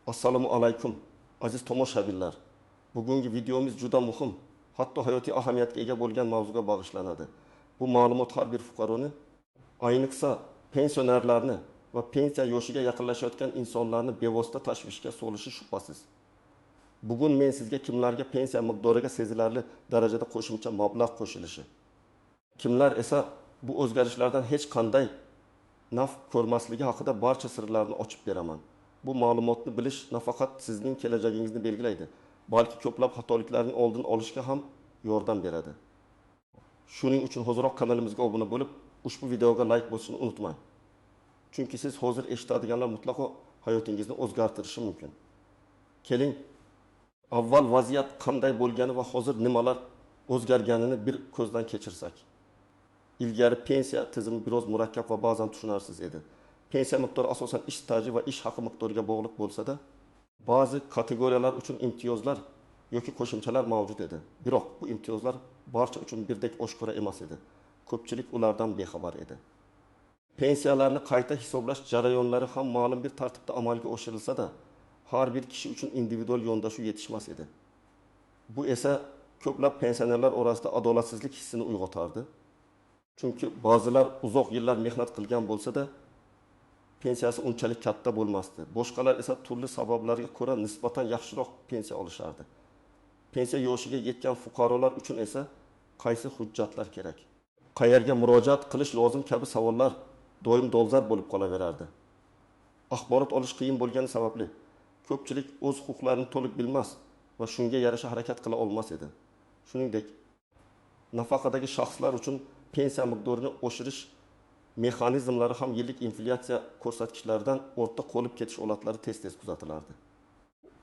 Assalomu alaykum aziz tomoshabinlar. Bugungi videomiz juda muhim, hatto hayotiy ahamiyatga ega bo'lgan mavzuga bag'ishlanadi. Bu ma'lumot har bir fuqaroni, ayniqsa pensionerlarni va pensiya yoshiga yaqinlashayotgan insonlarni bevosita tashvishga solishi shubhasiz. Bugun men sizga kimlarga pensiya miqdoriga sezilarli darajada qo'shimcha mablag' qo'shilishi, kimlar esa bu o'zgarishlardan hech qanday naf ko'rmasligi haqida barcha sirlarni ochib beraman. Bu ma'lumotni bilish nafaqat sizning kelajagingizni belgilaydi, balki ko'plab xatoliklarning oldini olishga ham yordam beradi. Shuning uchun hoziroq kanalimizga obuna bo'lib, ushbu videoga like bosishni unutmang. Chunki siz hozir eshitadiganlar mutlaqo hayotingizni o'zgartirishi mumkin. Keling, avval vaziyat qanday bo'lgani va hozir nimalar o'zgarganini bir ko'zdan kechirsak. Ilgari pensiya tizimi biroz murakkab va ba'zan tushunarsiz edi. Pensiya miqdori asosan ish staji va ish haqi miqdoriga bog'liq bo'lsa-da, ba'zi kategoriyalar uchun imtiyozlar yoki qo'shimchalar mavjud edi. Biroq bu imtiyozlar barcha uchun birdek oshkora emas edi. Ko'pchilik ulardan bexabar edi. Pensiyalarni qayta hisoblash jarayonlari ham ma'lum bir tartibda amalga oshirilsa-da, har bir kishi uchun individual yondashuv yetishmas edi. Bu esa ko'plab pensionerlar orasida adolatsizlik hissini uyg'otardi. Chunki ba'zilar uzoq yillar mehnat qilgan bo'lsa-da, pensiyasi unchalik katta bo'lmasdi. Boshqalar esa turli sabablarga ko'ra nisbatan yaxshiroq pensiya olishardi. Pensiya yoshiga yetgan fuqarolar uchun esa qaysi hujjatlar kerak, qayerga murojaat qilish lozim kabi savollar doim dolzarb bo'lib qolaverardi. Axborot olish qiyin bo'lgani sababli ko'pchilik o'z huquqlarini to'liq bilmas va shunga yarasha harakat qila olmas edi. Shuningdek, nafaqadagi shaxslar uchun pensiya miqdorini oshirish mexanizmlari ham yillik inflyatsiya ko'rsatkichlaridan ortda qolib ketish holatlari tez-tez kuzatilardi.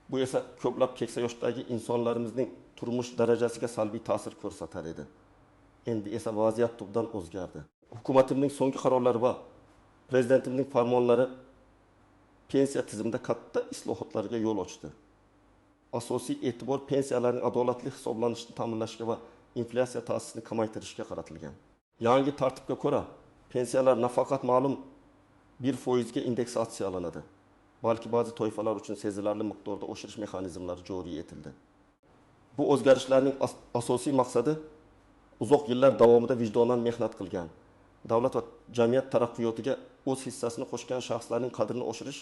Bu esa ko'plab keksa yoshdagi insonlarimizning turmush darajasiga salbiy ta'sir ko'rsatar edi. Endi esa vaziyat tubdan o'zgardi. Hukumatimning so'nggi qarorlari va prezidentimning farmonlari pensiya tizimida katta islohotlarga yo'l ochdi. Asosiy e'tibor pensiyalarning adolatli hisoblanishini ta'minlashga va inflyatsiya ta'sirini kamaytirishga qaratilgan. Yangi tartibga ko'ra pensiyalar nafaqat ma'lum 1% ga indeksatsiyalanadi, balki ba'zi toifalar uchun sezilarli miqdorda oshirish mexanizmlari joriy etildi. Bu o'zgarishlarning asosiy maqsadi uzoq yillar davomida vijdonan mehnat qilgan, davlat va jamiyat taraqqiyotiga o'z hissasini qo'shgan shaxslarning qadrini oshirish,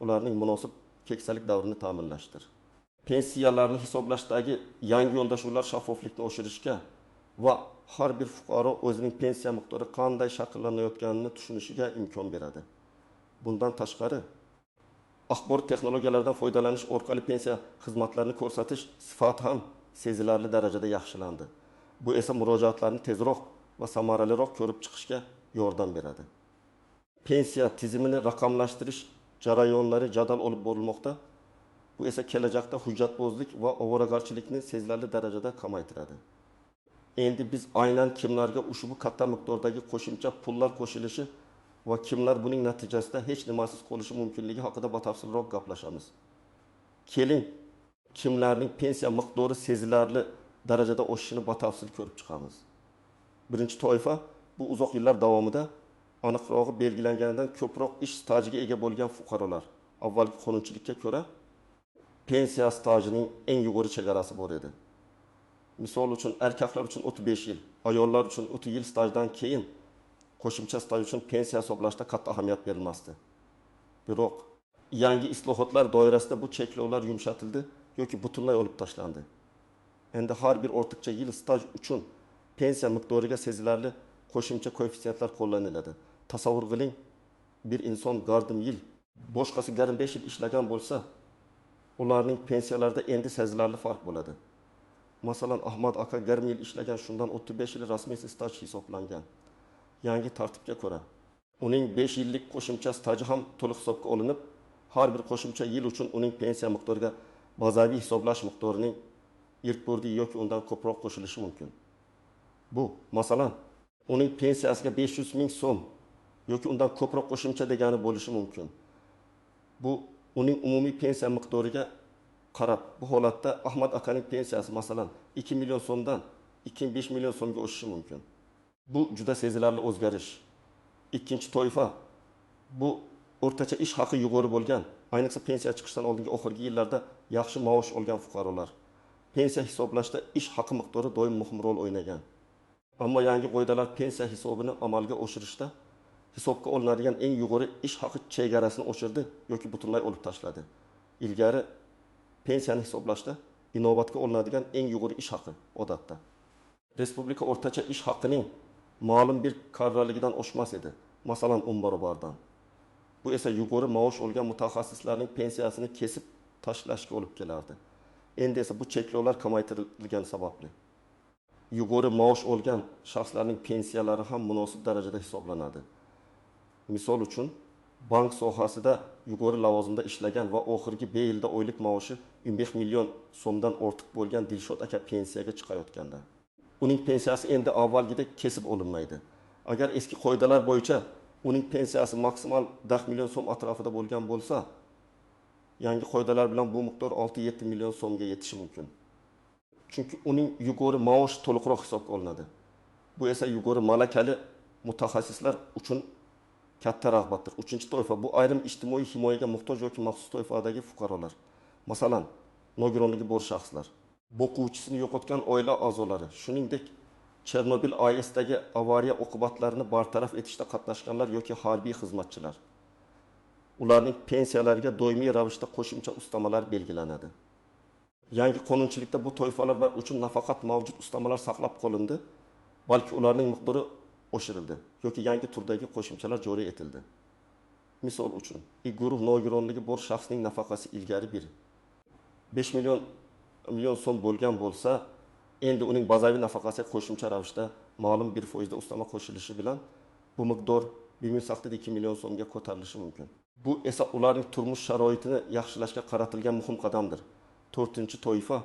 ularning munosib keksalik davrini ta'minlashdir. Pensiyalarni hisoblashdagi yangi yondashuvlar shaffoflikni oshirishga va har bir fuqaro o'zining pensiya miqdori qanday shakllanayotganini tushunishiga imkon beradi. Bundan tashqari, axborot texnologiyalaridan foydalanish orqali pensiya xizmatlarini ko'rsatish sifati ham sezilarli darajada yaxshilandi. Bu esa murojaatlarni tezroq va samaraliroq ko'rib chiqishga yordam beradi. Pensiya tizimini raqamlashtirish jarayonlari jadal olib borilmoqda. Bu esa kelajakda hujjatbozlik va ovoragarchilikni sezilarli darajada kamaytiradi. Endi biz aynan kimlarga ushbu katta miqdordagi qo'shimcha pullar qo'shilishi va kimlar buning natijasida hech nimasiz qolishi mumkinligi haqida batafsilroq gaplashamiz. Keling, kimlarning pensiya miqdori sezilarli darajada oshishini batafsil ko'rib chiqamiz. Birinchi toifa bu uzoq yillar davomida aniqrog'i belgilanganidan ko'proq ish stajiga ega bo'lgan fuqarolar. Avvalgi qonunchilikka ko'ra pensiya stajining eng yuqori chegarasi bor edi. Misol uchun erkaklar uchun 35 yil, ayollar uchun 30 yil stajdan keyin qo'shimcha staj uchun pensiya hisoblashda katta ahamiyat berilmasdi. Biroq yangi islohotlar doirasida bu cheklovlar yumshatildi yoki butunlay olib tashlandi. Endi har bir ortiqcha yil staj uchun pensiya miqdoriga sezilarli qo'shimcha koeffitsiyentlar qo'llaniladi. Tasavvur qiling, bir inson gardim yil, boshqasi garim 5 yil ishlagan bo'lsa, ularning pensiyalarida endi sezilarli farq bo'ladi. Masalan, Ahmad aka yarim yil ishlagan, shundan 35 yil rasmiy staj hisoblangan. Yangi tartibga ko'ra uning 5 yillik qo'shimcha staji ham to'liq hisobga olinib, har bir qo'shimcha yil uchun uning pensiya miqdoriga bazaviy hisoblash miqdorining ilk bo'ldi yoki undan ko'proq qo'shilishi mumkin. Bu, masalan, uning pensiyasiga 500 ming so'm yoki undan ko'proq qo'shimcha degani bo'lishi mumkin. Bu uning umumiy pensiya miqdoriga qarab, bu holatda Ahmad akaning pensiyasi masalan 2 million so'mdan 2,5 million so'mga o'sishi mumkin. Bu juda sezilarli o'zgarish. Ikkinchi toifa bu o'rtacha ish haqi yuqori bo'lgan ayniqsa pensiya chiqishdan oldingi oxirgi yillarda yaxshi maosh olgan fuqarolar. Pensiya hisoblashda ish haqi miqdori doim muhim rol o'ynagan. Ammo yangi qoidalar pensiya hisobini amalga oshirishda hisobga olinadigan eng yuqori ish haqi chegarasini oshirdi yoki butunlay olib tashladi. Ilgari pensiyani hisoblashda inobatga olinadigan eng yuqori ish haqi odatda respublika o'rtacha ish haqining ma'lum bir karraligidan oshmas edi. Masalan, 10 barobardan. Bu esa yuqori maosh olgan mutaxassislarning pensiyasini kesib tashlashga olib kelardi. Endi esa bu cheklovlar kamaytirilgan sababli yuqori maosh olgan shaxslarning pensiyalari ham munosib darajada hisoblanadi. Misol uchun, bank sohasida yuqori lavozimda ishlagan va oxirgi 5 yilda oylik maoshi 15 million so'mdan ortiq bo'lgan Dilshod aka pensiyaga chiqayotganda, uning pensiyasi endi avvalgidek kesib olinmaydi. Agar eski qoidalar bo'yicha uning pensiyasi maksimal 10 million so'm atrofida bo'lgan bo'lsa, yangi qoidalar bilan bu miqdor 6-7 million so'mga yetishi mumkin. Chunki uning yuqori maoshi to'liqroq hisobga olinadi. Bu esa yuqori malakali mutaxassislar uchun katta rag'batdir. Uchinchi toifa bu ayrim ijtimoiy himoyaga muhtoj yoki maxsus toifadagi fuqarolar. Masalan, nogironligi bor shaxslar, boquvchisini yo'qotgan oila a'zolari, shuningdek Chernobil AESdagi avariya oqibatlarini bartaraf etishda qatnashganlar yoki harbiy xizmatchilar. Ularning pensiyalariga doimiy ravishda qo'shimcha ustamalar belgilanadi. Yangi qonunchilikda bu toifalar uchun nafaqat mavjud ustamalar saqlab qolindi, balki ularning miqdori oshirildi yoki yangi turdagi qo'shimchalar joriy etildi. Misol uchun, guruh nogironligi bor shaxsning nafaqasi ilgari 5 million so'm bo'lgan bo'lsa, endi uning bazaviy nafaqasiga qo'shimcha ravishda ma'lum bir foizda ustama qo'shilishi bilan bu miqdor 2 million so'mga ko'tarilishi mumkin. Bu esa ularning turmush sharoitini yaxshilashga qaratilgan muhim qadamdir. 4-toifa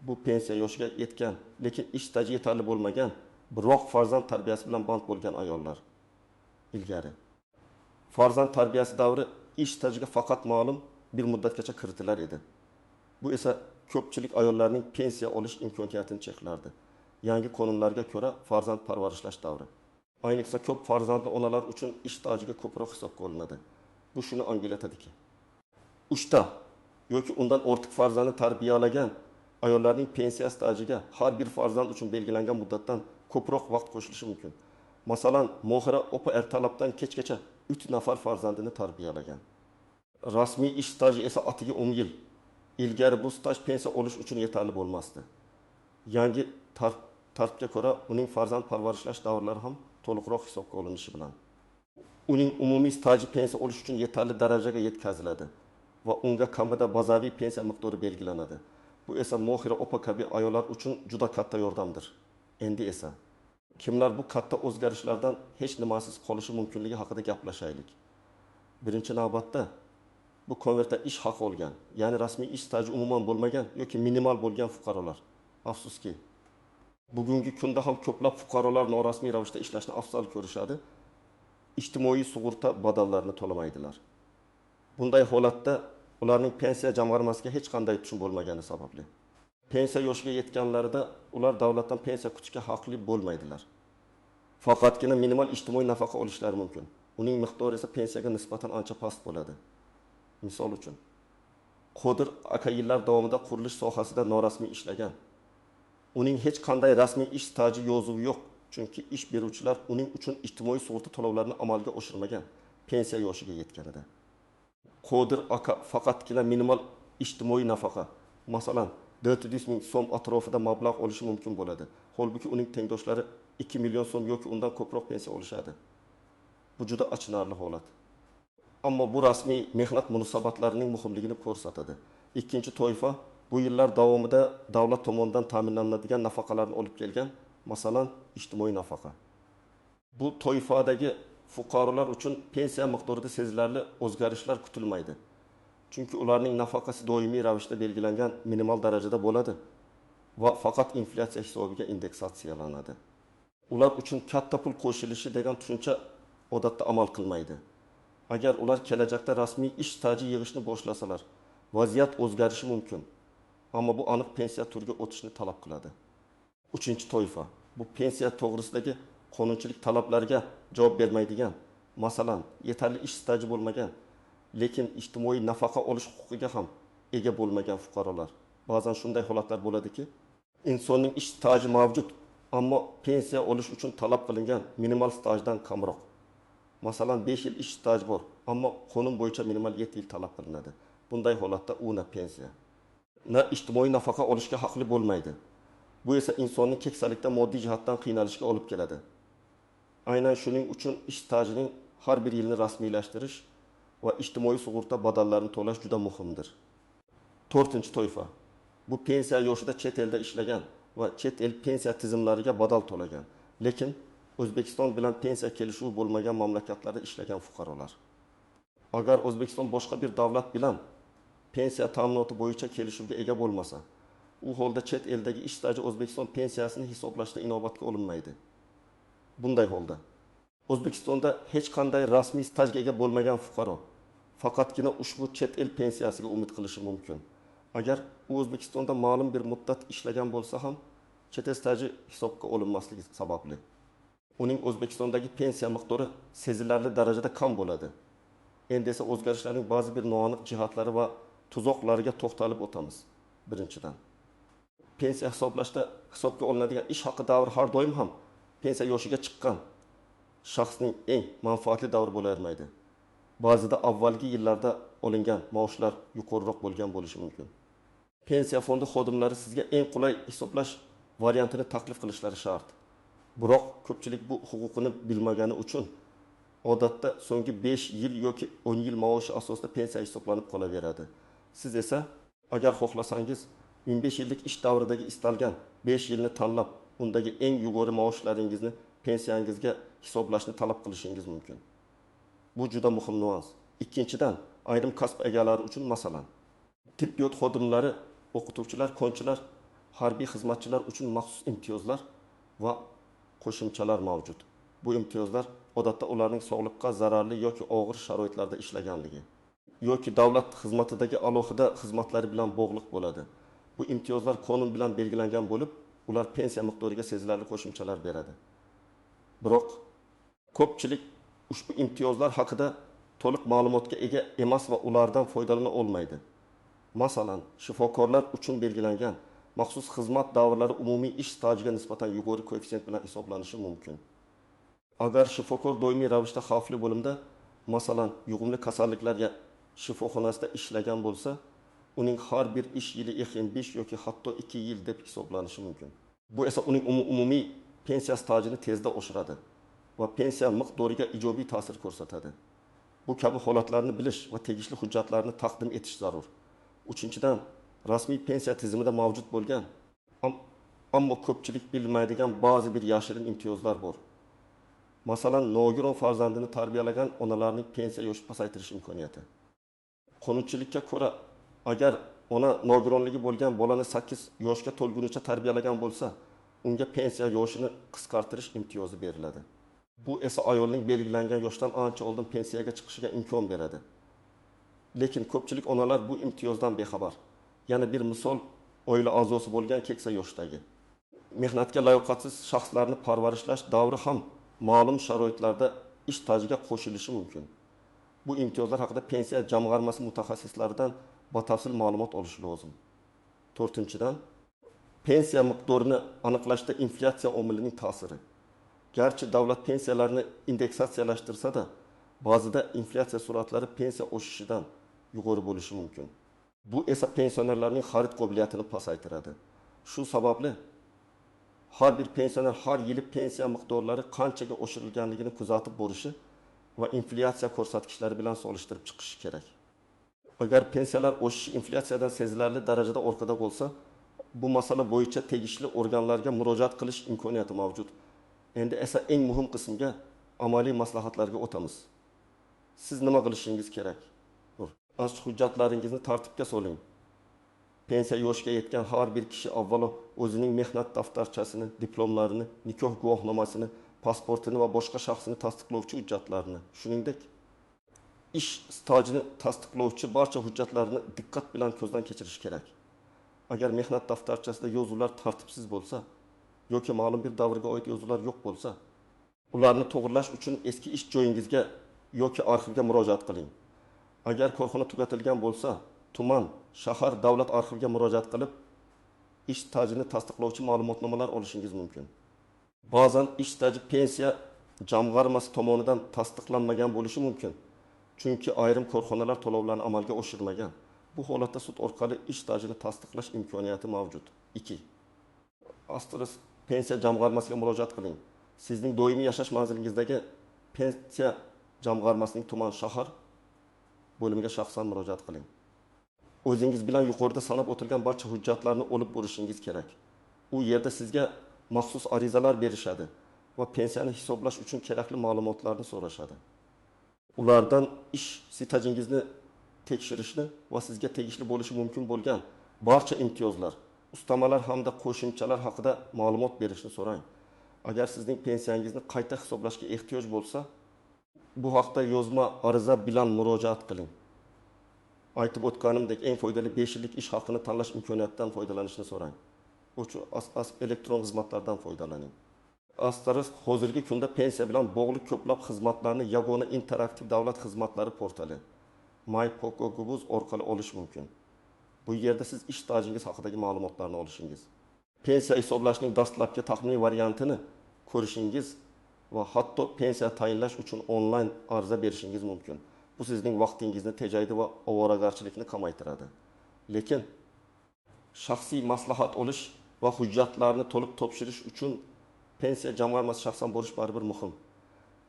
bu pensiya yoshiga yetgan, lekin ish staji yetarli bo'lmagan, biroq farzand tarbiyasi bilan band bo'lgan ayollar. Ilgari farzand tarbiyasi davri ish stajiga faqat ma'lum bir muddatgacha kiritilar edi. Bu esa ko'pchilik ayollarning pensiya olish imkoniyatini cheklardi. Yangi qonunlarga ko'ra farzand parvarishlash davri, ayniqsa ko'p farzandli onalar uchun ish stajiga ko'proq hisobga olinadi. Bu shuni anglatadiki, 3 yoki undan ortiq farzandni tarbiyalagan ayollarning pensiya stajiga har bir farzand uchun belgilangan muddatdan ko'proq vaqt qo'shilishi mumkin. Masalan, Mohira opa ertalabdan kechgacha 3 nafar farzandini tarbiyalagan. Rasmiy ish staji esa atiga 10 yil. Ilgari bu staj pensiya olish uchun yetarli bo'lmasdi. Yangi tartibga ko'ra uning farzand parvarishlash davrlari ham to'liqroq hisobga olinishi bilan uning umumiy staji pensiya olish uchun yetarli darajaga yetkaziladi va unga kamida bazaviy pensiya miqdori belgilanadi. Bu esa Mohira opa kabi ayollar uchun juda katta yordamdir. Endi esa kimlar bu katta o'zgarishlardan hech nimasiz qolishi mumkinligi haqida gaplashaylik. Birinchi navbatda bu konvertda ish haqi olgan, ya'ni rasmiy ish staji umuman bo'lmagan yoki minimal bo'lgan fuqarolar. Afsuski, bugungi kunda ham ko'plab fuqarolar norasmiy ravishda ishlashni afzal ko'rishadi. Ijtimoiy sug'urta badallarini to'lamaydilar. Bunday holatda ularning pensiya jamg'armasiga hech qanday tushum bo'lmagani sababli pensiya yoshiga yetganlarida ular davlatdan pensiya kutishga haqli bo'lmaydilar. Faqatgina minimal ijtimoiy nafaqa olishlari mumkin. Uning miqdori esa pensiyaga nisbatan ancha past bo'ladi. Misol uchun, Qodir aka yillar davomida qurilish sohasida norasmiy ishlagan. Uning hech qanday rasmiy ish staji yozuvi yo'q, chunki ish beruvchilar uning uchun ijtimoiy sug'urta to'lovlarini amalga oshirmagan pensiya yoshiga yetganida. Qodir aka faqatgina minimal ijtimoiy nafaqa, masalan 400 ming so'm atrofida mablag' olishi mumkin bo'ladi. Holbuki uning tengdoshlari 2 million so'm yoki undan ko'proq pensiya olishadi. Bu juda achinarli holat. Ammo bu rasmiy mehnat munosabatlarining muhimligini ko'rsatadi. Ikkinchi toifa bu yillar davomida davlat tomonidan ta'minlanadigan nafaqalarni olib kelgan, masalan, ijtimoiy nafaqa. Bu toifadagi fuqarolar uchun pensiya miqdorida sezilarli o'zgarishlar kutilmaydi. Chunki ularning nafaqasi doimiy ravishda belgilangan minimal darajada bo'ladi va faqat inflyatsiya hisobiga indeksatsiyalanadi. Ular uchun katta pul qo'shilishi degan tushuncha odatda amal qilmaydi. Agar ular kelajakda rasmiy ish staji yig'ishni boshlasalar, vaziyat o'zgarishi mumkin. Ammo bu aniq pensiya turiga o'tishni talab qiladi. Uchinchi toifa bu pensiya to'g'risidagi qonunchilik talablariga javob bermaydigan, masalan, yetarli ish staji bo'lmagan lekin ijtimoiy nafaqa olish huquqiga ham ega bo'lmagan fuqarolar. Ba'zan shunday holatlar bo'ladiki, insonning ish staji mavjud, ammo pensiya olish uchun talab qilingan minimal stajdan kamroq. Masalan, 5 yil ish staji bor, ammo qonun bo'yicha minimal 7 yil talab qilinadi. Bunday holatda u na pensiya, na ijtimoiy nafaqa olishga haqli bo'lmaydi. Bu esa insonning keksalikda moddiy jihatdan qiynalishiga olib keladi. Aynan shuning uchun ish stajining har bir yilni rasmiylashtirish va ijtimoiy sug'urta badallarini to'lash juda muhimdir. 4-toifa. Bu pensiya yoshida chet elda ishlagan va chet el pensiya tizimlariga badal to'lagan, lekin O'zbekiston bilan pensiya kelishuvi bo'lmagan mamlakatlarda ishlagan fuqarolar. Agar O'zbekiston boshqa bir davlat bilan pensiya ta'minoti bo'yicha kelishuvga ega bo'lmasa, u holda chet eldagi ish staji O'zbekiston pensiyasini hisoblashda inobatga olinmaydi. Bunday holda O'zbekistonda hech qanday rasmiy stajga ega bo'lmagan fuqaro faqatgina ushbu chet el pensiyasiga umid qilishi mumkin. Agar u O'zbekistonda ma'lum bir muddat ishlagan bo'lsa ham, chet el staji hisobga olinmasligi sababli uning O'zbekistondagi pensiya miqdori sezilarli darajada kam bo'ladi. Endi esa o'zgarishlarning ba'zi bir noaniq jihatlari va tuzoqlariga to'xtalib o'tamiz. Birinchidan, pensiya hisoblashda hisobga olinadigan ish haqi davri har doim ham pensiya yoshiga chiqqan shaxsning eng manfaatli davri bo'lavermaydi. Ba'zida avvalgi yillarda olingan maoshlar yuqoriroq bo'lgan bo'lishi mumkin. Pensiya fondi xodimlari sizga eng qulay hisoblash variantini taklif qilishlari shart. Biroq ko'pchilik bu huquqini bilmagani uchun odatda so'nggi 5 yil yoki 10 yil maoshi asosida pensiya hisoblanib qolaveradi. Siz esa agar xohlasangiz 15 yillik ish davridagi istalgan 5 yilni tanlab, undagi eng yuqori maoshlaringizni pensiyangizga hisoblashni talab qilishingiz mumkin. Bu juda muhim nuans. Ikkinchidan, ayrim kasb egalari uchun, masalan, tibbiyot xodimlari, o'qituvchilar, konchilar, harbiy xizmatchilar uchun maxsus imtiyozlar va qo'shimchalar mavjud. Bu imtiyozlar odatda ularning sog'liqqa zararli yoki og'ir sharoitlarda ishlaganligi yoki davlat xizmatidagi alohida xizmatlari bilan bog'liq bo'ladi. Bu imtiyozlar qonun bilan belgilangan bo'lib, ular pensiya miqdoriga sezilarli qo'shimchalar beradi. Biroq ko'pchilik ushbu imtiyozlar haqida to'liq ma'lumotga ega emas va ulardan foydalana olmaydi. Masalan, shifokorlar uchun belgilangan maxsus xizmat davrlari umumiy ish stajiga nisbatan yuqori koeffitsient bilan hisoblanishi mumkin. Agar shifokor doimiy ravishda xavfli bo'limda, masalan, yuqumli kasalliklarga shifoxonasida ishlagan bo'lsa, uning har bir ish yili 5 yoki hatto 2 yil deb hisoblanishi mumkin. Bu esa uning umumiy pensiya stajini tezda oshiradi va pensiya miqdoriga ijobiy ta'sir ko'rsatadi. Bu kabi holatlarni bilish va tegishli hujjatlarni taqdim etish zarur. Uchinchidan, rasmiy pensiya tizimida mavjud bo'lgan, ammo ko'pchilik bilmaydigan ba'zi bir yashirin imtiyozlar bor. Masalan, nogiron farzandini tarbiyalagan onalarning pensiya yoshi pasaytirish imkoniyati. Qonunchilikka ko'ra, agar ona nogironligi bo'lgan bolani 8 yoshga to'lgunicha tarbiyalagan bo'lsa, unga pensiya yoshini qisqartirish imtiyozi beriladi. Bu esa ayolning belgilangan yoshdan ancha oldin pensiyaga chiqishiga imkon beradi. Lekin ko'pchilik onalar bu imtiyozdan bexabar. Yana bir misol, oila a'zosi bo'lgan keksa yoshdagi mehnatga layoqatsiz shaxslarni parvarishlash davri ham ma'lum sharoitlarda ish stajiga qo'shilishi mumkin. Bu imtiyozlar haqida pensiya jamg'armasi mutaxassislaridan batafsil ma'lumot olish lozim. 4-dan, pensiya miqdorini aniqlashda inflyatsiya omilining ta'siri. Garchi davlat pensiyalarini indeksatsiyalashtirsa-da, ba'zida inflyatsiya sur'atlari pensiya o'sishidan yuqori bo'lishi mumkin. Bu esa pensionerlarning xarid qobiliyatini pasaytiradi. Shu sababli har bir pensioner har yili pensiya miqdorlari qanchaga oshirilganligini kuzatib borishi va inflyatsiya ko'rsatkichlari bilan solishtirib chiqishi kerak. Agar pensiyalar o'sishi inflyatsiyadan sezilarli darajada orqada bo'lsa, bu masala bo'yicha tegishli organlarga murojaat qilish imkoniyati mavjud. Endi esa eng muhim qismga, amaliy maslahatlarga o'tamiz. Siz nima qilishingiz kerak? Asl hujjatlaringizni tartibga soling. Pensiya yoshiga yetgan har bir kishi avvalo o'zining mehnat daftarchasini, diplomlarini, nikoh guvohnomasini, pasportini va boshqa shaxsini tasdiqlovchi hujjatlarini, shuningdek, ish stajini tasdiqlovchi barcha hujjatlarni diqqat bilan ko'zdan kechirish kerak. Agar mehnat daftarchasida yozuvlar tartibsiz bo'lsa yoki ma'lum bir davrga oid yozuvlar yo'q bo'lsa, ularni to'g'rilash uchun eski ish joyingizga yoki arxivga murojaat qiling. Agar korxona tugatilgan bo'lsa, tuman, shahar davlat arxiviga murojaat qilib, ish stajini tasdiqlovchi ma'lumotnomalar olishingiz mumkin. Ba'zan ish staji pensiya jamg'armasi tomonidan tasdiqlanmagan bo'lishi mumkin. Chunki ayrim korxonalar to'lovlarni amalga oshirmagan. Bu holatda sud orqali ish stajini tasdiqlash imkoniyati mavjud. 2. Astrolis pensiya jamg'armasiga murojaat qiling. Sizning doimiy yashash manzilingizdagi pensiya jamg'armasining tuman shahar bo'limiga shaxsan murojaat qiling. O'zingiz bilan yuqorida sanab o'tilgan barcha hujjatlarni olib borishingiz kerak. U yerda sizga maxsus arizalar berishadi va pensiyani hisoblash uchun kerakli ma'lumotlarni so'rashadi. Ulardan ish stajingizni tekshirishni va sizga tegishli bo'lishi mumkin bo'lgan barcha imtiyozlar, ustamalar hamda qo'shimchalar haqida ma'lumot berishni so'rang. Agar sizning pensiyangizni qayta hisoblashga ehtiyoj bo'lsa, bu haqda yozma ariza bilan murojaat qiling. Aytib o'tganimdek, eng foydali 5 yillik ish haqini tanlash imkoniyatidan foydalanishni so'rang. Uchun elektron xizmatlardan foydalaning. Astrolis hozirgi kunda pensiya bilan bog'liq ko'plab xizmatlarni yagona interaktiv davlat xizmatlari portali MyPokoGubuz orqali olish mumkin. Bu yerda siz ish stajingiz haqidagi ma'lumotlarni olishingiz, pensiya hisoblashning dastlabki taxminiy variantini ko'rishingiz va hatto pensiya tayinlash uchun onlayn ariza berishingiz mumkin. Bu sizning vaqtingizni tejaydi va ovoragarchilikni kamaytiradi. Lekin shaxsiy maslahat olish va hujjatlarni to'liq topshirish uchun pensiya jamg'armasi shaxsan borish baribir muhim.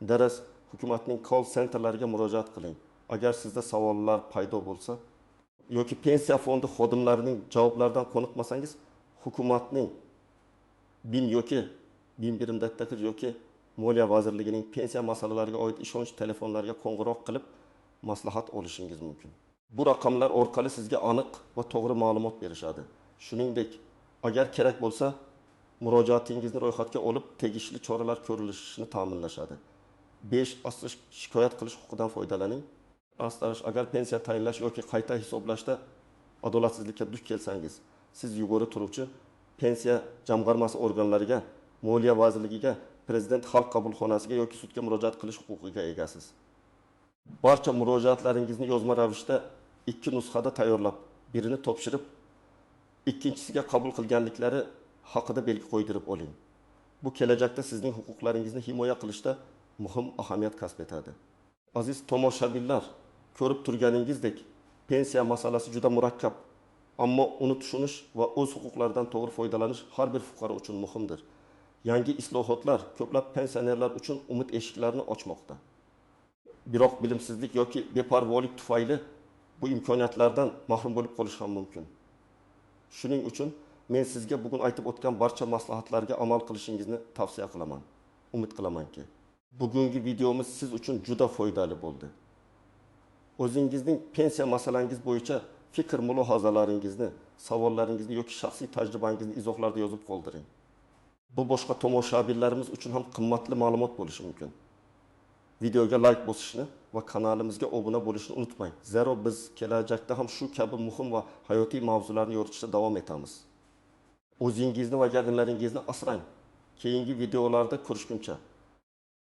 Daras hukumatning call centerlariga murojaat qiling. Agar sizda savollar paydo bo'lsa yoki pensiya fondi xodimlarining javoblaridan qoniqmasangiz, hukumatning BIM yoki BIM birimdagi yoki Moliya vazirligining pensiya masalalariga oid ishonch telefonlariga qo'ng'iroq qilib maslahat olishingiz mumkin. Bu raqamlar orqali sizga aniq va to'g'ri ma'lumot berishadi. Shuningdek, agar kerak bo'lsa, murojaatingizni ro'yxatga olib, tegishli choralar ko'rilishini ta'minlashadi. 5. Astrolis shikoyat qilish huquqidan foydalaning. Astrolis agar pensiya tayinlash yoki qayta hisoblashda adolatsizlikka duch kelsangiz, siz yugurib turuvchi pensiya jamg'armasi organlariga, Moliya vazirligiga, Prezident xalq qabulxonasiga yoki sudga murojaat qilish huquqiga egasiz. Barcha murojaatlaringizni yozma ravishda 2 nusxada tayyorlab, birini topshirib, ikkinchisiga qabul qilganliklari haqida belgi qo'ydirib oling. Bu kelajakda sizning huquqlaringizni himoya qilishda muhim ahamiyat kasb etadi. Aziz tomoshabinlar, ko'rib turganingizdek, pensiya masalasi juda murakkab, ammo uni tushunish va o'z huquqlaridan to'g'ri foydalanish har bir fuqaro uchun muhimdir. Yangi islohotlar ko'plab pensionerlar uchun umid eshiklarini ochmoqda. Biroq bilimsizlik yoki beparvolik tufayli bu imkoniyatlardan mahrum bo'lib qolish ham mumkin. Shuning uchun men sizga bugun aytib o'tgan barcha maslahatlarga amal qilishingizni tavsiya qilaman. Umid qilamanki, bugungi videomiz siz uchun juda foydali bo'ldi. O'zingizning pensiya masalangiz bo'yicha fikr mulohazalaringizni, savollaringizni yoki shaxsiy tajribangizni izohlarda yozib qoldiring. Bu boshqa tomoshabinlarimiz uchun ham qimmatli ma'lumot bo'lishi mumkin. Videoga like bosishni va kanalimizga obuna bo'lishni unutmang. Zero biz kelajakda ham shu kabi muhim va hayotiy mavzularni yoritishda davom etamiz. O'zingizni va yaqinlaringizni asrang. Keyingi videolarda ko'rishguncha